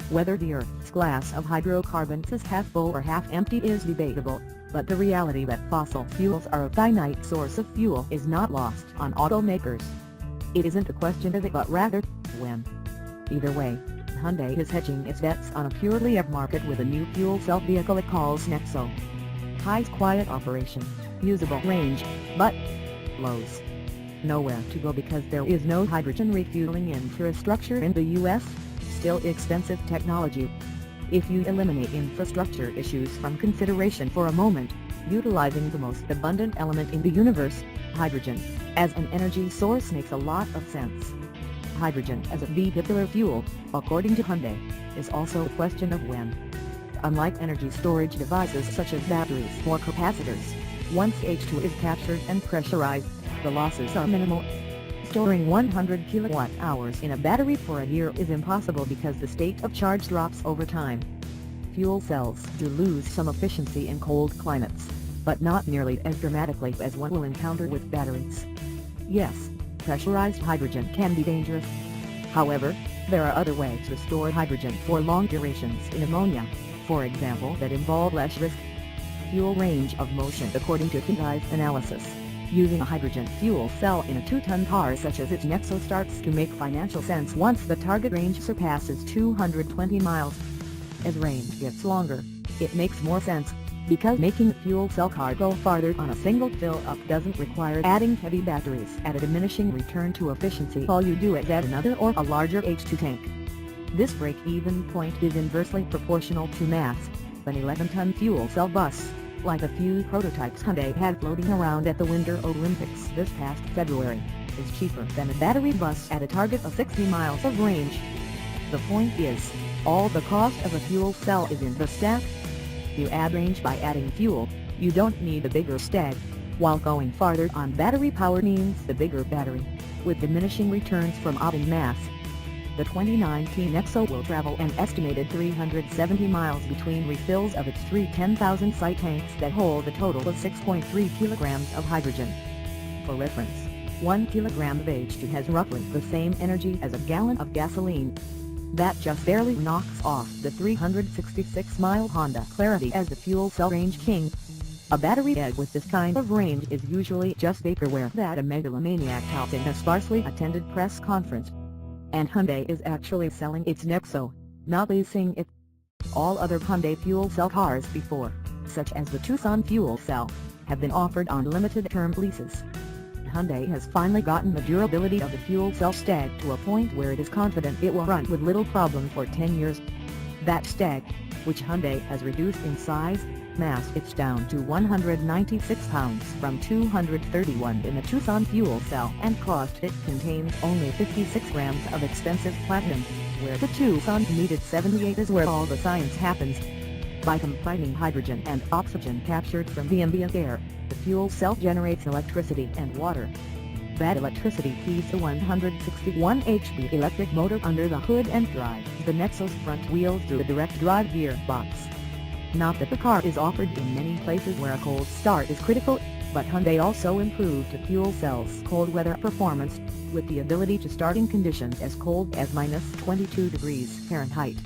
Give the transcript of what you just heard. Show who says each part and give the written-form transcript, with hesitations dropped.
Speaker 1: Whether the Earth's glass of hydrocarbons is half full or half empty is debatable, but the reality that fossil fuels are a finite source of fuel is not lost on automakers. It isn't a question of if but rather, when. Either way, Hyundai is hedging its bets on a purely EV market with a new fuel cell vehicle it calls Nexo. Highs quiet operation, usable range, but lows. Nowhere to go because there is no hydrogen refueling infrastructure in the US, still expensive technology. If you eliminate infrastructure issues from consideration for a moment, utilizing the most abundant element in the universe, hydrogen, as an energy source makes a lot of sense. Hydrogen as a vehicular fuel, according to Hyundai, is also a question of when. Unlike energy storage devices such as batteries or capacitors, once H2 is captured and pressurized, the losses are minimal. Storing 100 kilowatt-hours in a battery for a year is impossible because the state of charge drops over time. Fuel cells do lose some efficiency in cold climates, but not nearly as dramatically as one will encounter with batteries. Yes, pressurized hydrogen can be dangerous. However, there are other ways to store hydrogen for long durations in ammonia, for example, that involve less risk. Fuel range of motion according to Hyundai's analysis. Using a hydrogen fuel cell in a 2-ton car such as its Nexo starts to make financial sense once the target range surpasses 220 miles. As range gets longer, it makes more sense, because making a fuel cell car go farther on a single fill-up doesn't require adding heavy batteries at a diminishing return to efficiency. All you do is add another or a larger H2 tank. This break-even point is inversely proportional to mass. An 11-ton fuel cell bus, like a few prototypes Hyundai had floating around at the Winter Olympics this past February, is cheaper than a battery bus at a target of 60 miles of range. The point is, all the cost of a fuel cell is in the stack. You add range by adding fuel, you don't need a bigger stack, while going farther on battery power means the bigger battery, with diminishing returns from adding mass. The 2019 Nexo will travel an estimated 370 miles between refills of its three 10,000 site tanks that hold a total of 6.3 kilograms of hydrogen. For reference, 1 kilogram of H2 has roughly the same energy as a gallon of gasoline. That just barely knocks off the 366-mile Honda Clarity as the fuel cell range king. A battery egg with this kind of range is usually just vaporware that a megalomaniac touts in a sparsely attended press conference. And Hyundai is actually selling its Nexo, not leasing it. All other Hyundai fuel cell cars before, such as the Tucson fuel cell, have been offered on limited-term leases. Hyundai has finally gotten the durability of the fuel cell stack to a point where it is confident it will run with little problem for 10 years. That stack, which Hyundai has reduced in size, mass it's down to 196 pounds from 231 in the Tucson fuel cell, and cost it contains only 56 grams of expensive platinum, where the Tucson needed 78 is where all the science happens. By combining hydrogen and oxygen captured from the ambient air, the fuel cell generates electricity and water. That electricity feeds a 161 HP electric motor under the hood and drives the Nexo's front wheels through a direct drive gearbox. Not that the car is offered in many places where a cold start is critical, but Hyundai also improved the fuel cell's cold weather performance, with the ability to start in conditions as cold as -22 degrees Fahrenheit.